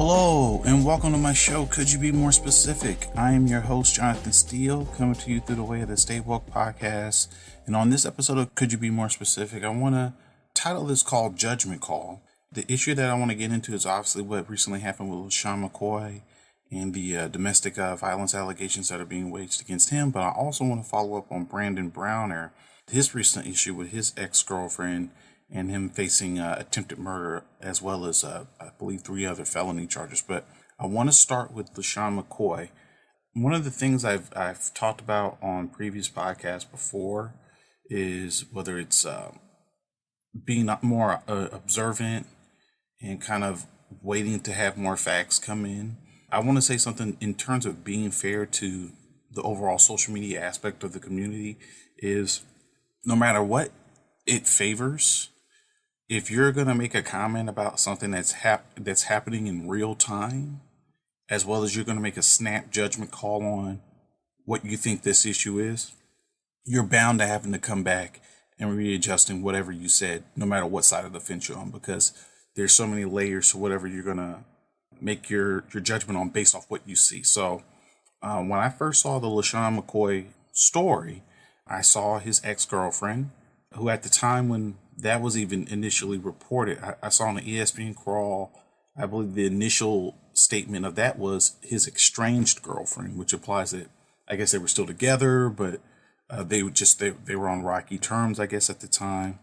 Hello and welcome to my show, Could You Be More Specific? I am your host, Jonathan Steele, coming to you through the way of the Stay Woke podcast. And on this episode of Could You Be More Specific, I want to title this called Judgment Call. The issue that I want to get into is obviously what recently happened with LaShawn McCoy and the domestic violence allegations that are being waged against him. But I also want to follow up on Brandon Browner, his recent issue with his ex-girlfriend and him facing attempted murder, as well as, I believe, 3 other felony charges. But I want to start with LaShawn McCoy. One of the things I've talked about on previous podcasts before is whether it's being more observant and kind of waiting to have more facts come in. I want to say something in terms of being fair to the overall social media aspect of the community is no matter what it favors, if you're going to make a comment about something that's happening in real time, as well as you're going to make a snap judgment call on what you think this issue is, you're bound to having to come back and readjusting whatever you said, no matter what side of the fence you're on, because there's so many layers to whatever you're going to make your judgment on based off what you see. So when I first saw the LaShawn McCoy story, I saw his ex-girlfriend, who at the time when that was even initially reported, I saw on the ESPN crawl, I believe the initial statement of that was his estranged girlfriend, which implies that I guess they were still together, but they were on rocky terms, I guess, at the time.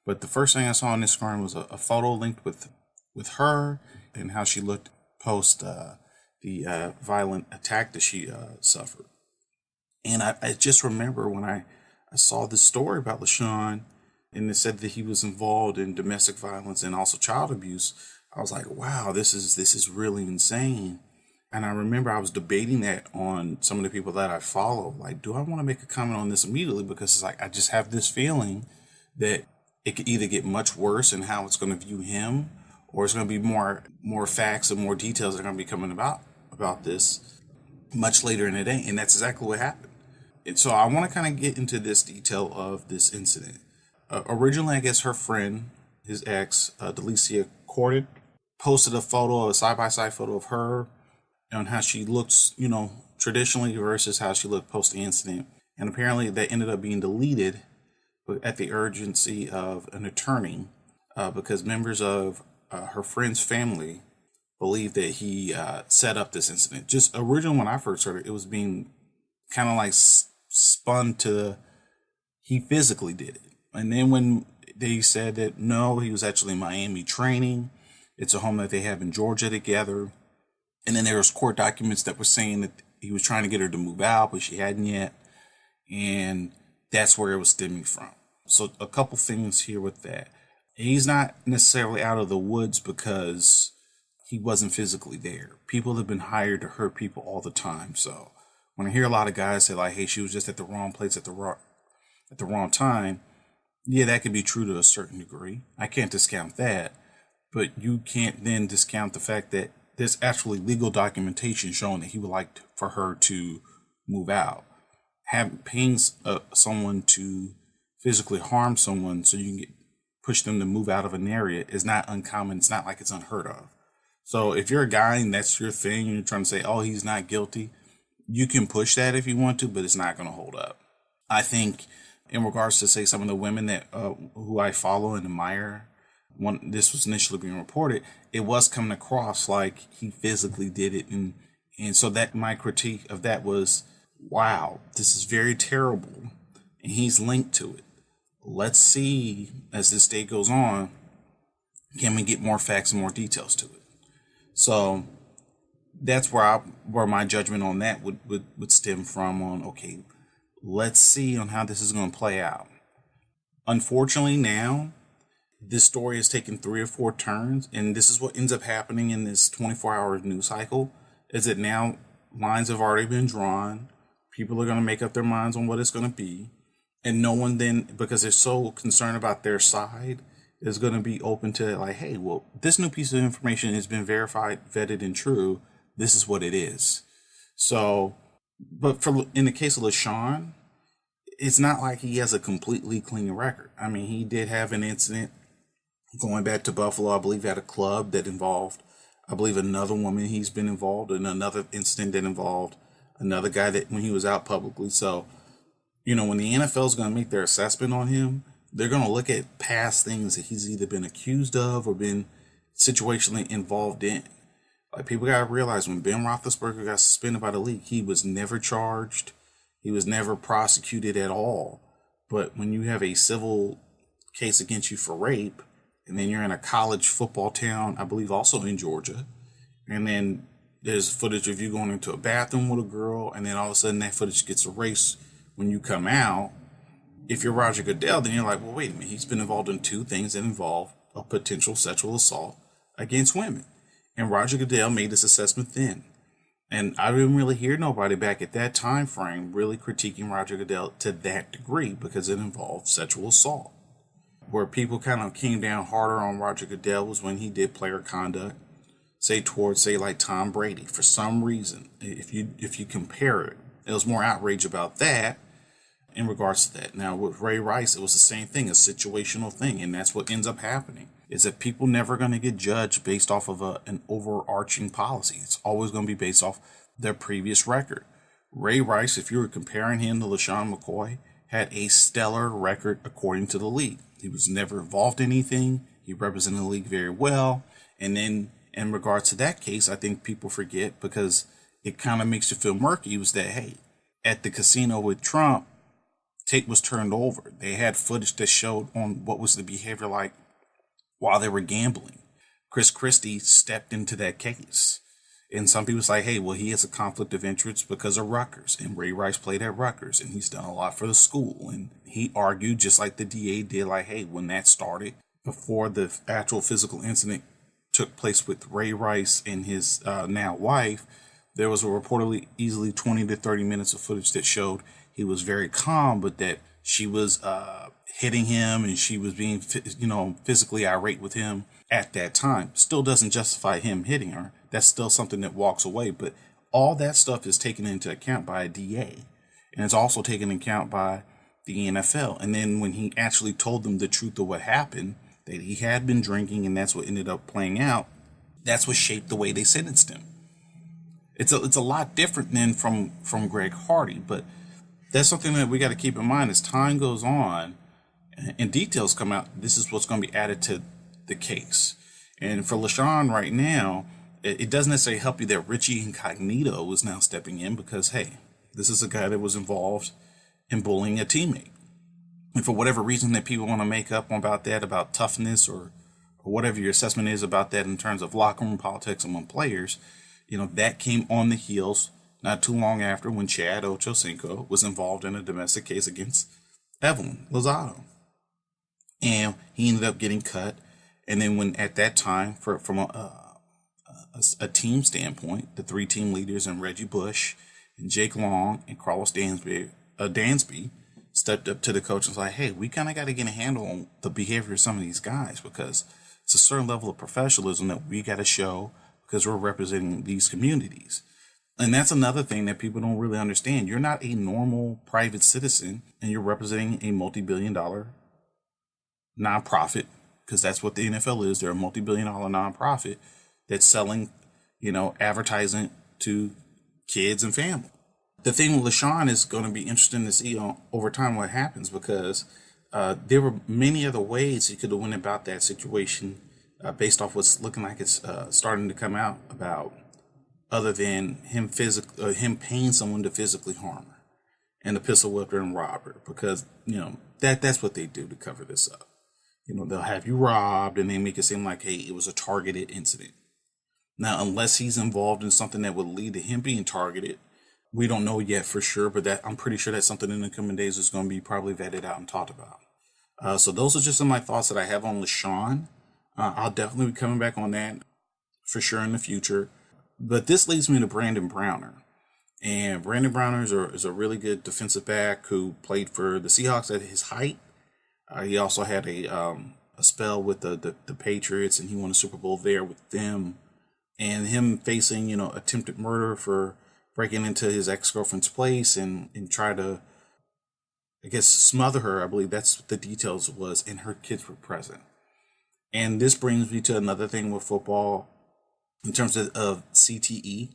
But the first thing I saw on Instagram was a photo linked with her and how she looked post the violent attack that she suffered. And I just remember when I saw this story about LaShawn, and it said that he was involved in domestic violence and also child abuse, I was like, wow, this is really insane. And I remember I was debating that on some of the people that I follow. Like, do I want to make a comment on this immediately? Because it's like, I just have this feeling that it could either get much worse in how it's going to view him, or it's going to be more facts and more details that are going to be coming about this much later in the day. And that's exactly what happened. And so I want to kind of get into this detail of this incident. Originally, I guess her friend, his ex, Delicia Corded, posted a side-by-side photo of her and how she looks, traditionally versus how she looked post the incident. And apparently that ended up being deleted at the urgency of an attorney because members of her friend's family believe that he set up this incident. Just originally when I first heard it was being kind of like spun to he physically did it. And then when they said that, no, he was actually in Miami training. It's a home that they have in Georgia together. And then there was court documents that were saying that he was trying to get her to move out, but she hadn't yet. And that's where it was stemming from. So a couple things here with that. He's not necessarily out of the woods because he wasn't physically there. People have been hired to hurt people all the time. So when I hear a lot of guys say like, hey, she was just at the wrong place at the wrong time, yeah, that could be true to a certain degree. I can't discount that. But you can't then discount the fact that there's actually legal documentation showing that he would like for her to move out. Paying someone to physically harm someone so you can push them to move out of an area is not uncommon. It's not like it's unheard of. So if you're a guy and that's your thing and you're trying to say, oh, he's not guilty, you can push that if you want to, but it's not going to hold up. I think in regards to, say, some of the women that who I follow and admire, when this was initially being reported, it was coming across like he physically did it. And so that my critique of that was, wow, this is very terrible. And he's linked to it. Let's see, as this day goes on, can we get more facts and more details to it? So that's where my judgment on that would stem from on, okay, let's see on how this is going to play out. Unfortunately, now this story has taken 3 or 4 turns, and this is what ends up happening in this 24-hour news cycle, is that now lines have already been drawn. People are going to make up their minds on what it's going to be, and no one then, because they're so concerned about their side, is going to be open to like, hey, well, this new piece of information has been verified, vetted, and true. This is what it is. So, but in the case of LaShawn, it's not like he has a completely clean record. I mean, he did have an incident going back to Buffalo, I believe, at a club that involved I believe another woman he's been involved in another incident that involved another guy that when he was out publicly. So, when the NFL is going to make their assessment on him, they're going to look at past things that he's either been accused of or been situationally involved in. Like, people got to realize when Ben Roethlisberger got suspended by the league, he was never charged. He was never prosecuted at all. But when you have a civil case against you for rape, and then you're in a college football town, I believe also in Georgia, and then there's footage of you going into a bathroom with a girl, and then all of a sudden that footage gets erased when you come out. If you're Roger Goodell, then you're like, well, wait a minute, he's been involved in 2 things that involve a potential sexual assault against women. And Roger Goodell made this assessment then. And I didn't really hear nobody back at that time frame really critiquing Roger Goodell to that degree because it involved sexual assault. Where people kind of came down harder on Roger Goodell was when he did player conduct, towards like Tom Brady. For some reason, if you compare it, there was more outrage about that in regards to that. Now with Ray Rice, it was the same thing, a situational thing, and that's what ends up happening. Is that people never going to get judged based off of an overarching policy. It's always going to be based off their previous record. Ray Rice, if you were comparing him to LaShawn McCoy, had a stellar record according to the league. He was never involved in anything. He represented the league very well. And then in regards to that case, I think people forget because it kind of makes you feel murky was that, hey, at the casino with Trump, tape was turned over. They had footage that showed on what was the behavior like while they were gambling. Chris Christie stepped into that case. And some people say, hey, well, he has a conflict of interest because of Rutgers. And Ray Rice played at Rutgers, and he's done a lot for the school. And he argued, just like the DA did, like, hey, when that started, before the actual physical incident took place with Ray Rice and his now wife, there was a reportedly easily 20 to 30 minutes of footage that showed he was very calm, but that she was hitting him and she was being, physically irate with him at that time. Still doesn't justify him hitting her. That's still something that walks away. But all that stuff is taken into account by a DA. And it's also taken into account by the NFL. And then when he actually told them the truth of what happened, that he had been drinking and that's what ended up playing out, that's what shaped the way they sentenced him. It's a lot different than from Greg Hardy. But that's something that we got to keep in mind as time goes on and details come out. This is what's going to be added to the case. And for LaShawn right now, it doesn't necessarily help you that Richie Incognito is now stepping in because, hey, this is a guy that was involved in bullying a teammate. And for whatever reason that people want to make up about that, about toughness or whatever your assessment is about that in terms of locker room politics among players, that came on the heels not too long after when Chad Ochocinco was involved in a domestic case against Evelyn Lozado. And he ended up getting cut. And then when at that time, from a team standpoint, the 3 team leaders and Reggie Bush and Jake Long and Carlos Dansby stepped up to the coach and was like, hey, we kind of got to get a handle on the behavior of some of these guys because it's a certain level of professionalism that we got to show because we're representing these communities. And that's another thing that people don't really understand. You're not a normal private citizen and you're representing a multi-billion-dollar nonprofit, because that's what the NFL is. They're a multi-billion-dollar nonprofit that's selling, advertising to kids and family. The thing with LaShawn is going to be interesting to see over time what happens because there were many other ways he could have went about that situation based off what's looking like it's starting to come out about, other than him paying someone to physically harm her and to pistol whip her and rob her, because that's what they do to cover this up. They'll have you robbed and they make it seem like, hey, it was a targeted incident. Now, unless he's involved in something that would lead to him being targeted, we don't know yet for sure, but I'm pretty sure that's something in the coming days is going to be probably vetted out and talked about. So those are just some of my thoughts that I have on LaShawn. I'll definitely be coming back on that for sure in the future. But this leads me to Brandon Browner. And Brandon Browner is a really good defensive back who played for the Seahawks at his height. He also had a spell with the Patriots, and he won a Super Bowl there with them. And him facing, attempted murder for breaking into his ex-girlfriend's place and try to, I guess, smother her. I believe that's what the details was, and her kids were present. And this brings me to another thing with football. in terms of CTE,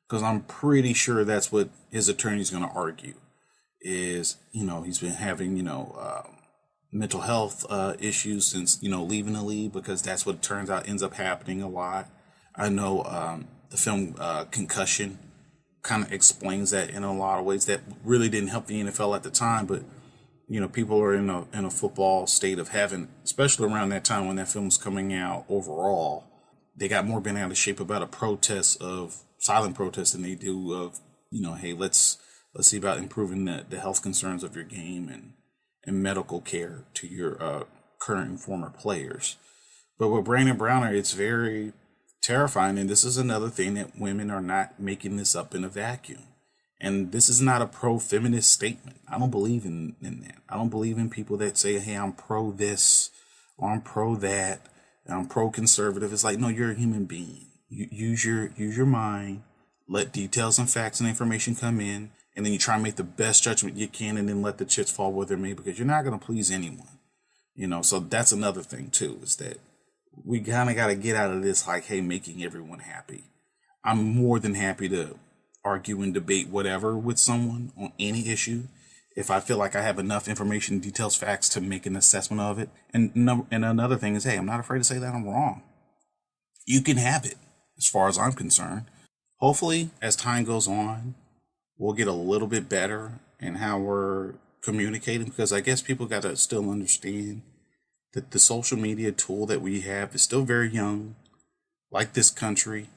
because I'm pretty sure that's what his attorney's going to argue is, he's been having, mental health issues since, leaving the league, because that's what it turns out ends up happening a lot. I know the film Concussion kind of explains that in a lot of ways that really didn't help the NFL at the time, but people are in a football state of heaven, especially around that time when that film was coming out. Overall, they got more bent out of shape about a protest of silent protest than they do of, hey, let's see about improving the health concerns of your game and medical care to your current and former players. But with Brandon Browner, it's very terrifying. And this is another thing, that women are not making this up in a vacuum. And this is not a pro-feminist statement. I don't believe in that. I don't believe in people that say, hey, I'm pro this or I'm pro that, I'm pro-conservative. It's like, no, you're a human being. Use your mind, let details and facts and information come in, and then you try and make the best judgment you can, and then let the chips fall where they're made, because you're not going to please anyone. So that's another thing too, is that we kind of got to get out of this, like, hey, making everyone happy. I'm more than happy to argue and debate whatever with someone on any issue if I feel like I have enough information, details, facts to make an assessment of it. And another thing is, hey, I'm not afraid to say that I'm wrong. You can have it, as far as I'm concerned. Hopefully, as time goes on, we'll get a little bit better in how we're communicating, because I guess people got to still understand that the social media tool that we have is still very young, like this country.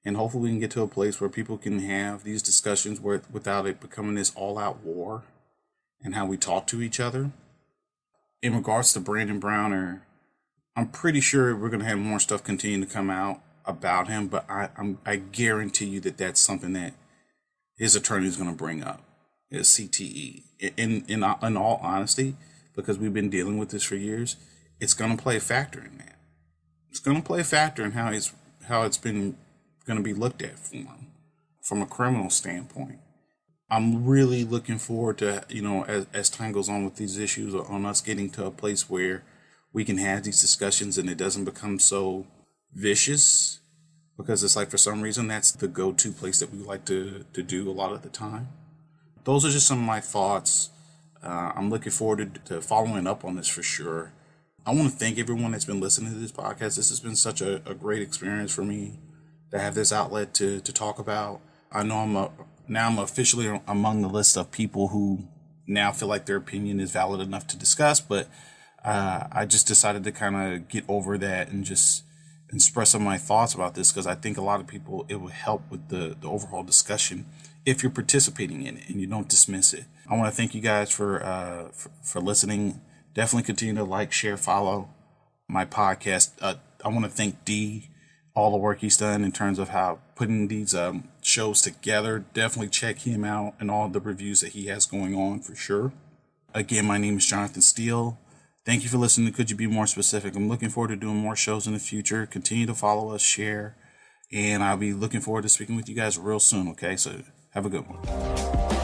And hopefully we can get to a place where people can have these discussions without it becoming this all-out war and how we talk to each other. In regards to Brandon Browner, I'm pretty sure we're going to have more stuff continue to come out about him, but I guarantee you that that's something that his attorney is going to bring up, is CTE. In all honesty, because we've been dealing with this for years, it's going to play a factor in that. It's going to play a factor in how it's been going to be looked at for him from a criminal standpoint. I'm really looking forward to, as time goes on with these issues, on us getting to a place where we can have these discussions and it doesn't become so vicious, because it's like, for some reason, that's the go-to place that we like to do a lot of the time. Those are just some of my thoughts. I'm looking forward to following up on this for sure. I want to thank everyone that's been listening to this podcast. This has been such a great experience for me to have this outlet to talk about. I know I'm officially among the list of people who now feel like their opinion is valid enough to discuss, but I just decided to kind of get over that and just express some of my thoughts about this, because I think a lot of people, it would help with the overall discussion if you're participating in it and you don't dismiss it. I want to thank you guys for listening. Definitely continue to like, share, follow my podcast. I want to thank D, all the work he's done in terms of how putting these shows together. Definitely check him out and all the reviews that he has going on for sure. Again, my name is Jonathan Steele. Thank you for listening to Could You Be More Specific? I'm looking forward to doing more shows in the future. Continue to follow us, share, and I'll be looking forward to speaking with you guys real soon, okay? So have a good one.